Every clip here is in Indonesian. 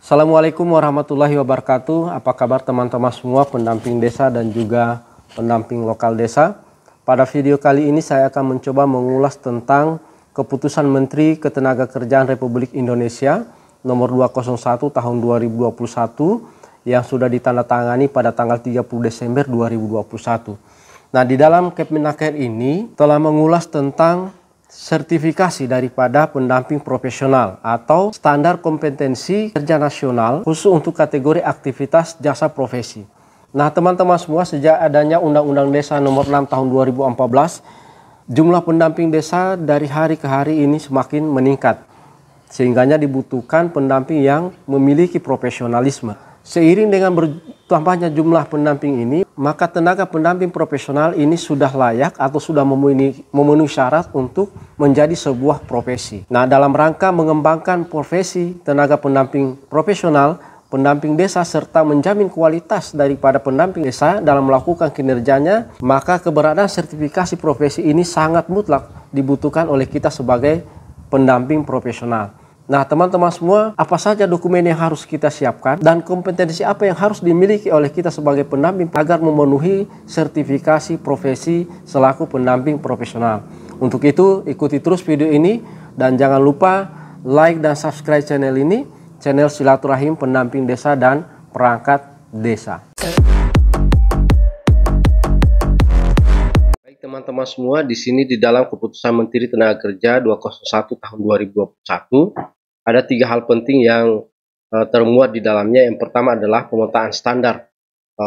Assalamualaikum warahmatullahi wabarakatuh. Apa kabar teman-teman semua pendamping desa dan juga pendamping lokal desa? Pada video kali ini saya akan mencoba mengulas tentang Keputusan Menteri Ketenagakerjaan Republik Indonesia nomor 201 tahun 2021 yang sudah ditandatangani pada tanggal 30 Desember 2021. Nah, di dalam Kepmenaker ini telah mengulas tentang sertifikasi daripada pendamping profesional atau standar kompetensi kerja nasional khusus untuk kategori aktivitas jasa profesi. Nah, teman-teman semua, sejak adanya Undang-Undang Desa nomor 6 tahun 2014, jumlah pendamping desa dari hari ke hari ini semakin meningkat, sehingganya dibutuhkan pendamping yang memiliki profesionalisme. Seiring dengan bertambahnya jumlah pendamping ini, maka tenaga pendamping profesional ini sudah layak atau sudah memenuhi syarat untuk menjadi sebuah profesi. Nah, dalam rangka mengembangkan profesi tenaga pendamping profesional, pendamping desa serta menjamin kualitas daripada pendamping desa dalam melakukan kinerjanya, maka keberadaan sertifikasi profesi ini sangat mutlak dibutuhkan oleh kita sebagai pendamping profesional. Nah, teman-teman semua, apa saja dokumen yang harus kita siapkan dan kompetensi apa yang harus dimiliki oleh kita sebagai pendamping agar memenuhi sertifikasi profesi selaku pendamping profesional. Untuk itu, ikuti terus video ini dan jangan lupa like dan subscribe channel ini, channel Silaturahim Pendamping Desa dan Perangkat Desa. Baik teman-teman semua, di sini di dalam Keputusan Menteri Tenaga Kerja 201 tahun 2021 ada 3 hal penting yang termuat di dalamnya. Yang pertama adalah pemetaan standar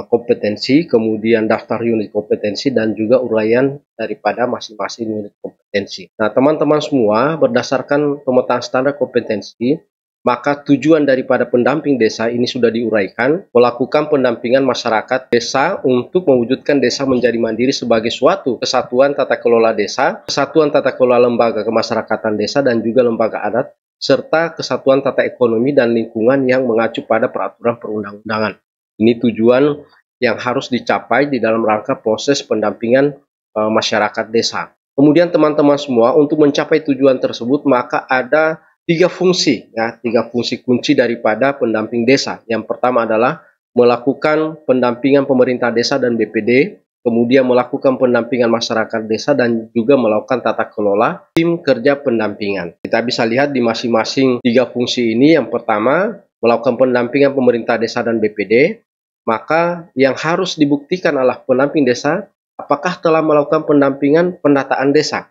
kompetensi, kemudian daftar unit kompetensi, dan juga uraian daripada masing-masing unit kompetensi. Nah, teman-teman semua, berdasarkan pemetaan standar kompetensi, maka tujuan daripada pendamping desa ini sudah diuraikan, melakukan pendampingan masyarakat desa untuk mewujudkan desa menjadi mandiri sebagai suatu kesatuan tata kelola desa, kesatuan tata kelola lembaga kemasyarakatan desa, dan juga lembaga adat, serta kesatuan tata ekonomi dan lingkungan yang mengacu pada peraturan perundang-undangan. Ini tujuan yang harus dicapai di dalam rangka proses pendampingan masyarakat desa. Kemudian teman-teman semua, untuk mencapai tujuan tersebut maka ada 3 fungsi, ya, 3 fungsi kunci daripada pendamping desa. Yang pertama adalah melakukan pendampingan pemerintah desa dan BPD, kemudian melakukan pendampingan masyarakat desa, dan juga melakukan tata kelola tim kerja pendampingan. Kita bisa lihat di masing-masing 3 fungsi ini. Yang pertama, melakukan pendampingan pemerintah desa dan BPD, maka yang harus dibuktikan adalah pendamping desa apakah telah melakukan pendampingan pendataan desa.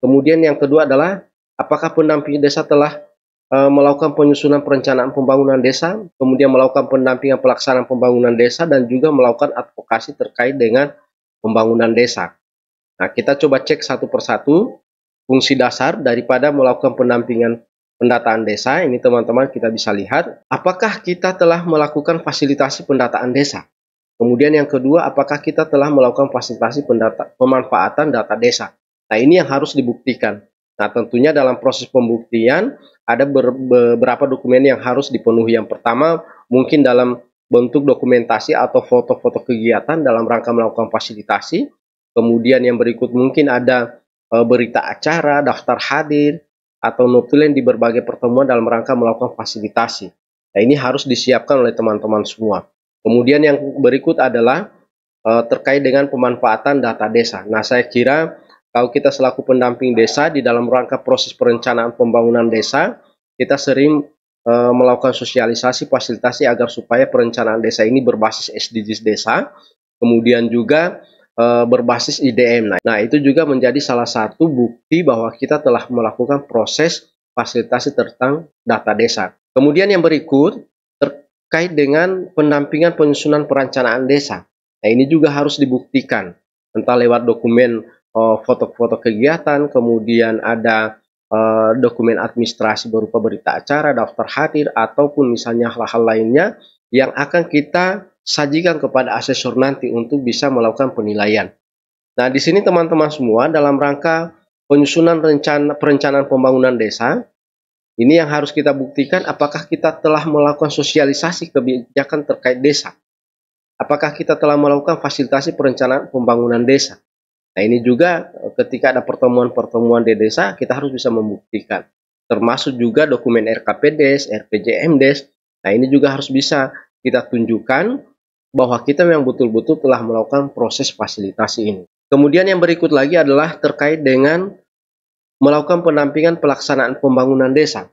Kemudian yang kedua adalah apakah pendamping desa telah melakukan penyusunan perencanaan pembangunan desa, kemudian melakukan pendampingan pelaksanaan pembangunan desa, dan juga melakukan advokasi terkait dengan pembangunan desa. Nah, kita coba cek satu persatu fungsi dasar daripada melakukan pendampingan pendataan desa. Ini teman-teman kita bisa lihat, apakah kita telah melakukan fasilitasi pendataan desa. Kemudian yang kedua, apakah kita telah melakukan fasilitasi pemanfaatan data desa. Nah, ini yang harus dibuktikan. Nah, tentunya dalam proses pembuktian ada beberapa dokumen yang harus dipenuhi. Yang pertama, mungkin dalam bentuk dokumentasi atau foto-foto kegiatan dalam rangka melakukan fasilitasi. Kemudian yang berikut mungkin ada berita acara, daftar hadir, atau notulen di berbagai pertemuan dalam rangka melakukan fasilitasi. Nah, ini harus disiapkan oleh teman-teman semua. Kemudian yang berikut adalah terkait dengan pemanfaatan data desa. Nah, saya kira kalau kita selaku pendamping desa di dalam rangka proses perencanaan pembangunan desa, kita sering melakukan sosialisasi, fasilitasi agar supaya perencanaan desa ini berbasis SDGs desa, kemudian juga berbasis IDM. Nah, itu juga menjadi salah satu bukti bahwa kita telah melakukan proses fasilitasi tentang data desa. Kemudian yang berikut terkait dengan pendampingan penyusunan perencanaan desa. Nah, ini juga harus dibuktikan, entah lewat dokumen foto-foto kegiatan, kemudian ada dokumen administrasi berupa berita acara, daftar hadir, ataupun misalnya hal-hal lainnya yang akan kita sajikan kepada asesor nanti untuk bisa melakukan penilaian. Nah, di sini teman-teman semua, dalam rangka penyusunan perencanaan pembangunan desa, ini yang harus kita buktikan apakah kita telah melakukan sosialisasi kebijakan terkait desa. Apakah kita telah melakukan fasilitasi perencanaan pembangunan desa. Nah, ini juga ketika ada pertemuan-pertemuan di desa, kita harus bisa membuktikan. Termasuk juga dokumen RKPDes, RPJMdes, Nah, ini juga harus bisa kita tunjukkan bahwa kita memang betul-betul telah melakukan proses fasilitasi ini. Kemudian yang berikut lagi adalah terkait dengan melakukan pendampingan pelaksanaan pembangunan desa.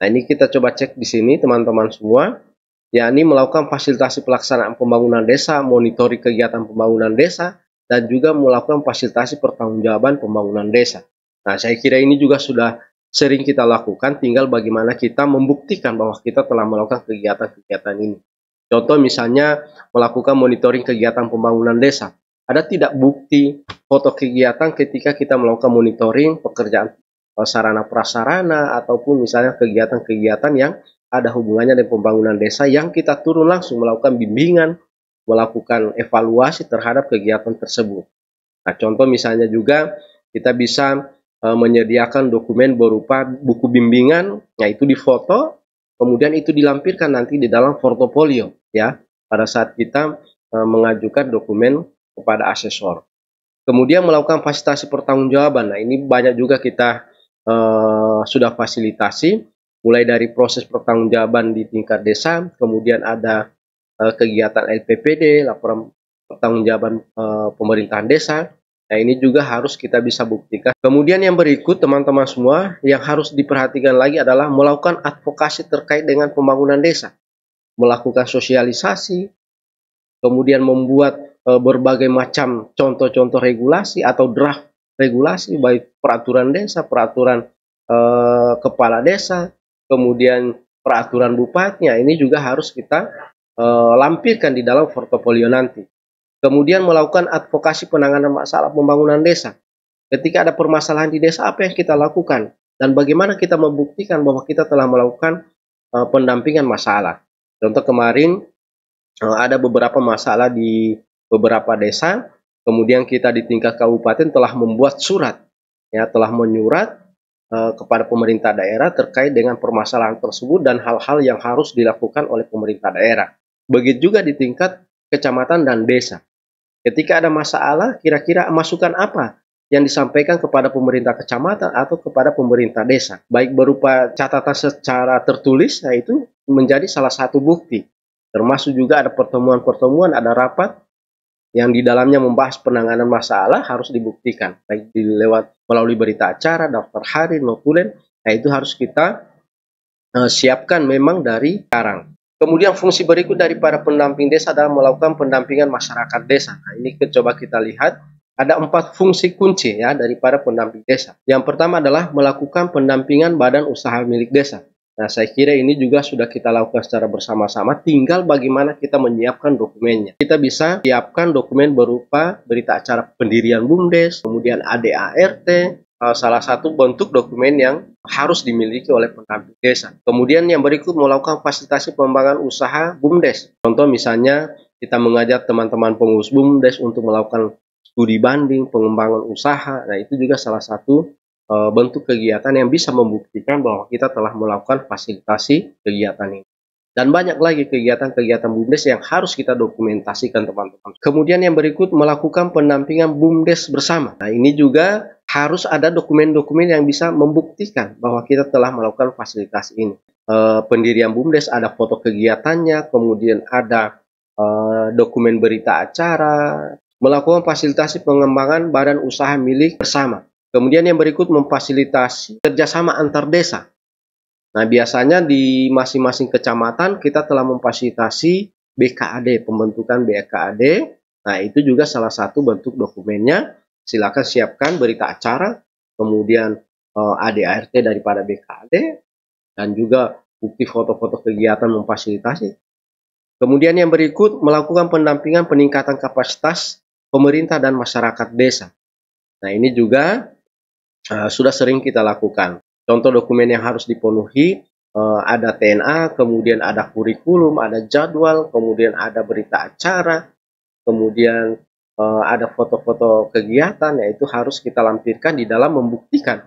Nah, ini kita coba cek di sini teman-teman semua, yakni melakukan fasilitasi pelaksanaan pembangunan desa, monitoring kegiatan pembangunan desa, dan juga melakukan fasilitasi pertanggungjawaban pembangunan desa. Nah, saya kira ini juga sudah sering kita lakukan, tinggal bagaimana kita membuktikan bahwa kita telah melakukan kegiatan-kegiatan ini. Contoh misalnya melakukan monitoring kegiatan pembangunan desa. Ada tidak bukti foto kegiatan ketika kita melakukan monitoring pekerjaan sarana prasarana ataupun misalnya kegiatan-kegiatan yang ada hubungannya dengan pembangunan desa yang kita turun langsung melakukan bimbingan, melakukan evaluasi terhadap kegiatan tersebut. Nah, contoh misalnya juga kita bisa menyediakan dokumen berupa buku bimbingan, yaitu difoto, kemudian itu dilampirkan nanti di dalam portofolio ya pada saat kita mengajukan dokumen kepada asesor. Kemudian melakukan fasilitasi pertanggungjawaban. Nah, ini banyak juga kita sudah fasilitasi, mulai dari proses pertanggungjawaban di tingkat desa, kemudian ada kegiatan LPPD, laporan pertanggungjawaban pemerintahan desa. Nah, ini juga harus kita bisa buktikan. Kemudian yang berikut teman-teman semua, yang harus diperhatikan lagi adalah melakukan advokasi terkait dengan pembangunan desa, melakukan sosialisasi, kemudian membuat berbagai macam contoh-contoh regulasi atau draft regulasi, baik peraturan desa, peraturan kepala desa, kemudian peraturan bupati. Ini juga harus kita lampirkan di dalam portofolio nanti. Kemudian melakukan advokasi penanganan masalah pembangunan desa. Ketika ada permasalahan di desa, apa yang kita lakukan? Dan bagaimana kita membuktikan bahwa kita telah melakukan pendampingan masalah. Contoh kemarin ada beberapa masalah di beberapa desa, kemudian kita di tingkat kabupaten telah membuat surat, ya, telah menyurat kepada pemerintah daerah terkait dengan permasalahan tersebut dan hal-hal yang harus dilakukan oleh pemerintah daerah. Begitu juga di tingkat kecamatan dan desa. Ketika ada masalah, kira-kira masukan apa yang disampaikan kepada pemerintah kecamatan atau kepada pemerintah desa, baik berupa catatan secara tertulis, yaitu menjadi salah satu bukti. Termasuk juga ada pertemuan-pertemuan, ada rapat yang di dalamnya membahas penanganan masalah harus dibuktikan, baik melalui berita acara, daftar hari, notulen. Nah, itu harus kita siapkan memang dari sekarang. Kemudian fungsi berikut dari para pendamping desa adalah melakukan pendampingan masyarakat desa. Nah, ini coba kita lihat, ada 4 fungsi kunci ya dari para pendamping desa. Yang pertama adalah melakukan pendampingan badan usaha milik desa. Nah, saya kira ini juga sudah kita lakukan secara bersama-sama, tinggal bagaimana kita menyiapkan dokumennya. Kita bisa siapkan dokumen berupa berita acara pendirian BUMDes, kemudian ADART, salah satu bentuk dokumen yang harus dimiliki oleh pendamping desa. Kemudian yang berikut melakukan fasilitasi pengembangan usaha BUMDes. Contoh misalnya kita mengajak teman-teman pengurus BUMDes untuk melakukan studi banding pengembangan usaha. Nah, itu juga salah satu bentuk kegiatan yang bisa membuktikan bahwa kita telah melakukan fasilitasi kegiatan ini. Dan banyak lagi kegiatan-kegiatan BUMDes yang harus kita dokumentasikan teman-teman. Kemudian yang berikut melakukan pendampingan BUMDes bersama. Nah, ini juga harus ada dokumen-dokumen yang bisa membuktikan bahwa kita telah melakukan fasilitasi ini. Pendirian BUMDes ada foto kegiatannya, kemudian ada dokumen berita acara, melakukan fasilitasi pengembangan badan usaha milik bersama. Kemudian yang berikut memfasilitasi kerjasama antar desa. Nah, biasanya di masing-masing kecamatan kita telah memfasilitasi BKAD, pembentukan BKAD. Nah, itu juga salah satu bentuk dokumennya. Silakan siapkan berita acara, kemudian ADART daripada BKAD, dan juga bukti foto-foto kegiatan memfasilitasi. Kemudian yang berikut melakukan pendampingan peningkatan kapasitas pemerintah dan masyarakat desa. Nah, ini juga sudah sering kita lakukan. Contoh dokumen yang harus dipenuhi, ada TNA, kemudian ada kurikulum, ada jadwal, kemudian ada berita acara, kemudian ada foto-foto kegiatan, yaitu harus kita lampirkan di dalam membuktikan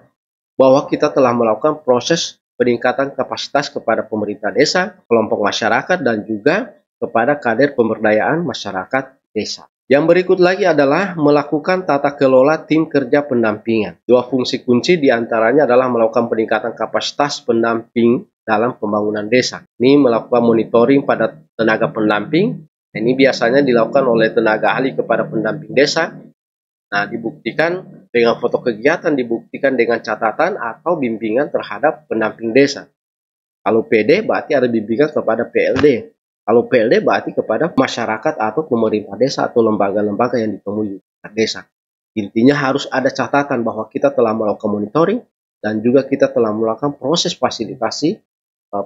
bahwa kita telah melakukan proses peningkatan kapasitas kepada pemerintah desa, kelompok masyarakat, dan juga kepada kader pemberdayaan masyarakat desa. Yang berikut lagi adalah melakukan tata kelola tim kerja pendampingan. Dua fungsi kunci diantaranya adalah melakukan peningkatan kapasitas pendamping dalam pembangunan desa. Ini melakukan monitoring pada tenaga pendamping. Ini biasanya dilakukan oleh tenaga ahli kepada pendamping desa. Nah, dibuktikan dengan foto kegiatan, dibuktikan dengan catatan atau bimbingan terhadap pendamping desa. Kalau PD berarti ada bimbingan kepada PLD. Kalau PLD berarti kepada masyarakat atau pemerintah desa atau lembaga-lembaga yang ditemui di desa. Intinya harus ada catatan bahwa kita telah melakukan monitoring dan juga kita telah melakukan proses fasilitasi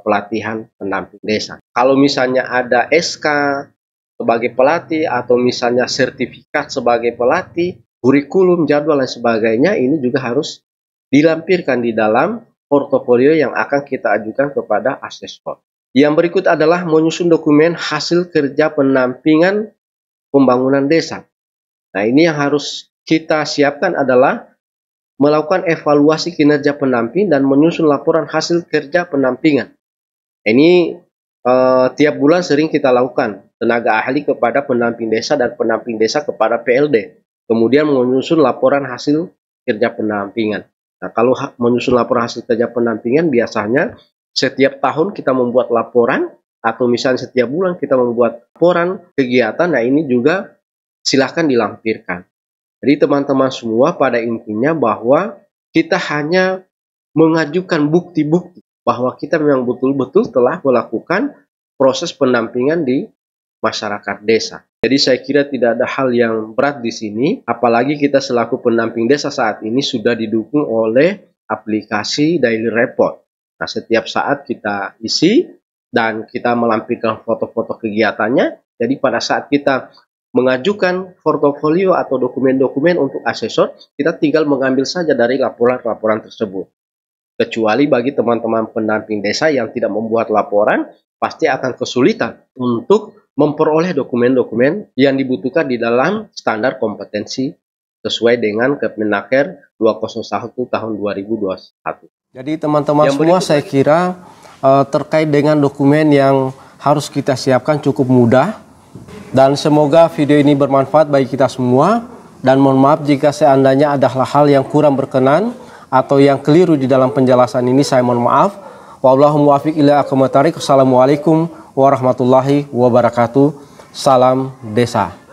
pelatihan pendamping desa. Kalau misalnya ada SK sebagai pelatih atau misalnya sertifikat sebagai pelatih, kurikulum, jadwal dan sebagainya, ini juga harus dilampirkan di dalam portofolio yang akan kita ajukan kepada asesor. Yang berikut adalah menyusun dokumen hasil kerja pendampingan pembangunan desa. Nah, ini yang harus kita siapkan adalah melakukan evaluasi kinerja pendamping dan menyusun laporan hasil kerja pendampingan. Ini tiap bulan sering kita lakukan, tenaga ahli kepada pendamping desa dan pendamping desa kepada PLD. Kemudian menyusun laporan hasil kerja pendampingan. Nah, kalau menyusun laporan hasil kerja pendampingan biasanya setiap tahun kita membuat laporan atau misalnya setiap bulan kita membuat laporan kegiatan. Nah, ini juga silahkan dilampirkan. Jadi teman-teman semua pada intinya bahwa kita hanya mengajukan bukti-bukti bahwa kita memang betul-betul telah melakukan proses pendampingan di masyarakat desa. Jadi saya kira tidak ada hal yang berat di sini, apalagi kita selaku pendamping desa saat ini sudah didukung oleh aplikasi daily report. Nah, setiap saat kita isi dan kita melampirkan foto-foto kegiatannya. Jadi pada saat kita mengajukan portofolio atau dokumen-dokumen untuk asesor, kita tinggal mengambil saja dari laporan-laporan tersebut. Kecuali bagi teman-teman pendamping desa yang tidak membuat laporan, pasti akan kesulitan untuk memperoleh dokumen-dokumen yang dibutuhkan di dalam standar kompetensi sesuai dengan Kepmenaker 201 tahun 2021. Jadi teman-teman semua saya kira terkait dengan dokumen yang harus kita siapkan cukup mudah. Dan semoga video ini bermanfaat bagi kita semua. Dan mohon maaf jika seandainya ada hal-hal yang kurang berkenan atau yang keliru di dalam penjelasan ini, saya mohon maaf. Wallahu muwaffiq ila aqwamit thoriq. Assalamualaikum warahmatullahi wabarakatuh. Salam desa.